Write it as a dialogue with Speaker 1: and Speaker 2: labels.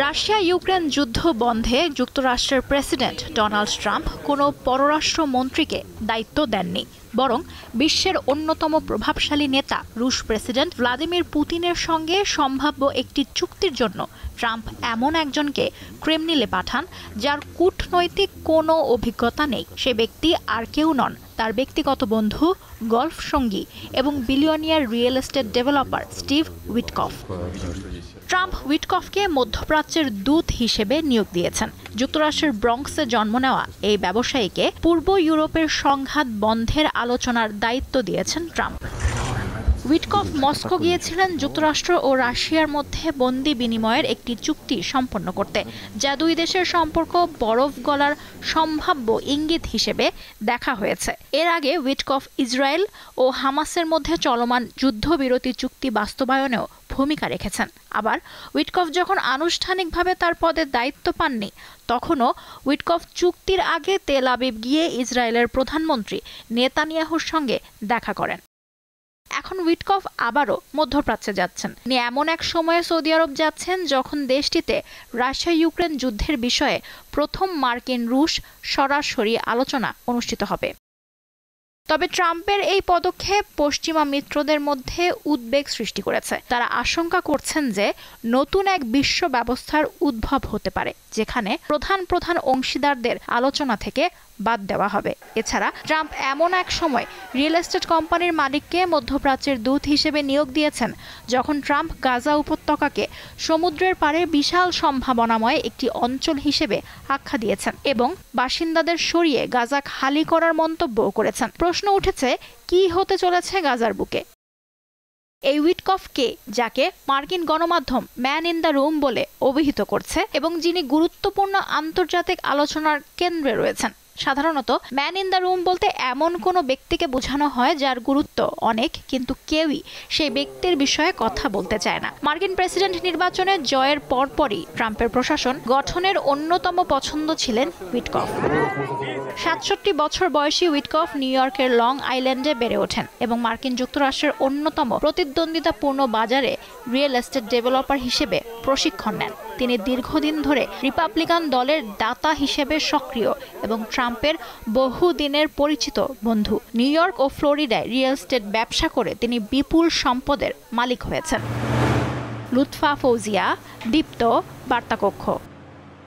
Speaker 1: Russia Ukraine যুদ্ধ বন্ধে যুক্তরাষ্ট্রের প্রেসিডেন্ট ডোনাল্ড ট্রাম্প কোনো পররাষ্ট্র মন্ত্রীকে দায়িত্ব দেননি, বরং বিশ্বের অন্যতম প্রভাবশালী নেতা রুশ প্রেসিডেন্ট ভ্লাদিমির পুতিনের সঙ্গে সম্ভাব্য একটি চুক্তির জন্য ট্রাম্প এমন একজনকে ক্রেমলিনে পাঠান যার কূটনৈতিক কোনো অভিজ্ঞতা নেই। সে ব্যক্তি আর কেউ নন, তার ব্যক্তিগত বন্ধু, গলফ সঙ্গী এবং billionaire real estate developer Steve Witkoff. Trump উইটকফকে মধ্যপ্রাচ্যের দূত হিসেবে নিয়োগ দিয়েছেন। যুক্তরাষ্ট্রের ব্রঙ্কসে জন্ম নেওয়া এই ব্যবসায়ীকে পূর্ব ইউরোপের সংঘাত বন্ধের আলোচনার দায়িত্ব দিয়েছেন ট্রাম্প। উইটকফ মস্কো গিয়েছিলেন যুক্তরাষ্ট্র ও রাশিয়ার মধ্যে বন্দি বিনিময়ের একটি চুক্তি সম্পন্ন করতে, যা দুই দেশের সম্পর্ক বরফ গলার সম্ভাব্য ইঙ্গিত হিসেবে দেখা হয়েছে। এর আগে উইটকফ ইসরায়েল ও হামাসের মধ্যে চলমান যুদ্ধবিরতি চুক্তি বাস্তবায়নেও ভূমিকা রেখেছেন। আবার উইটকফ যখন আনুষ্ঠানিকভাবে তার পদে দায়িত্ব পাননি, তখনও উইটকফ চুক্তির আগে তেল আবিব গিয়ে ইসরায়েলের প্রধানমন্ত্রী নেতানিয়াহুর সঙ্গে দেখা করেন। এখন উইটকফ আবারও মধ্যপ্রাচ্যে যাচ্ছেন। তিনি এমন এক সময়ে সৌদি আরব যাচ্ছেন যখন দেশটিতে রাশিয়া ইউক্রেন যুদ্ধের বিষয়ে প্রথম মার্কিন রুশ সরাসরি আলোচনা অনুষ্ঠিত হবে। তবে ট্রাম্পের এই পদক্ষেপ পশ্চিমা মিত্রদের মধ্যে উদ্বেগ সৃষ্টি করেছে। তারা আশঙ্কা করছেন যে নতুন এক বিশ্ব ব্যবস্থার উদ্ভব হতে পারে, যেখানে প্রধান অংশীদারদের আলোচনা থেকে বাদ দেওয়া হবে। এছাড়া ট্রাম্প এমন এক সময় রিয়েল এস্টেট কোম্পানির মালিককে মধ্যপ্রাচ্যের দূত হিসেবে নিয়োগ দিয়েছেন যখন ট্রাম্প গাজা উপত্যকাকে সমুদ্রের পাড়ে বিশাল সম্ভাবনাময় একটি অঞ্চল হিসেবে আখ্যা দিয়েছেন এবং বাসিন্দাদের সরিয়ে গাজা খালি করার মন্তব্যও করেছেন। প্রশ্ন উঠেছে, কি হতে চলেছে গাজার বুকে? এই উইটকফ কে, যাকে মার্কিন গণমাধ্যম ম্যান ইন দ্য রুম বলে অভিহিত করছে এবং যিনি গুরুত্বপূর্ণ আন্তর্জাতিক আলোচনার কেন্দ্রে রয়েছেন? সাধারণত ম্যান ইন দ্য রুম বলতে এমন কোনো ব্যক্তিকে বোঝানো হয় যার গুরুত্ব অনেক, কিন্তু কেউই সেই ব্যক্তির বিষয়ে কথা বলতে চায় না। মার্কিন প্রেসিডেন্ট নির্বাচনে জয়ের পরপরই ট্রাম্পের প্রশাসন গঠনের অন্যতম পছন্দ ছিলেন উইটকফ। ৬৭ বছর বয়সী উইটকফ নিউ ইয়র্কের লং আইল্যান্ডে বেড়ে ওঠেন এবং মার্কিন যুক্তরাষ্ট্রের অন্যতম প্রতিদ্বন্দ্বিতাপূর্ণ বাজারে রিয়েল এস্টেট ডেভেলপার হিসেবে প্রশিক্ষণ নেন। তিনি দীর্ঘদিন ধরে রিপাবলিকান দলের দাতা হিসেবে সক্রিয় এবং ট্রাম্পের বহুদিনের পরিচিত বন্ধু। নিউ ইয়র্ক ও ফ্লোরিডায় রিয়েল এস্টেট ব্যবসা করে তিনি বিপুল সম্পদের মালিক হয়েছেন। লুৎফা ফৌজিয়া, দীপ্ত, বার্তাকক্ষ।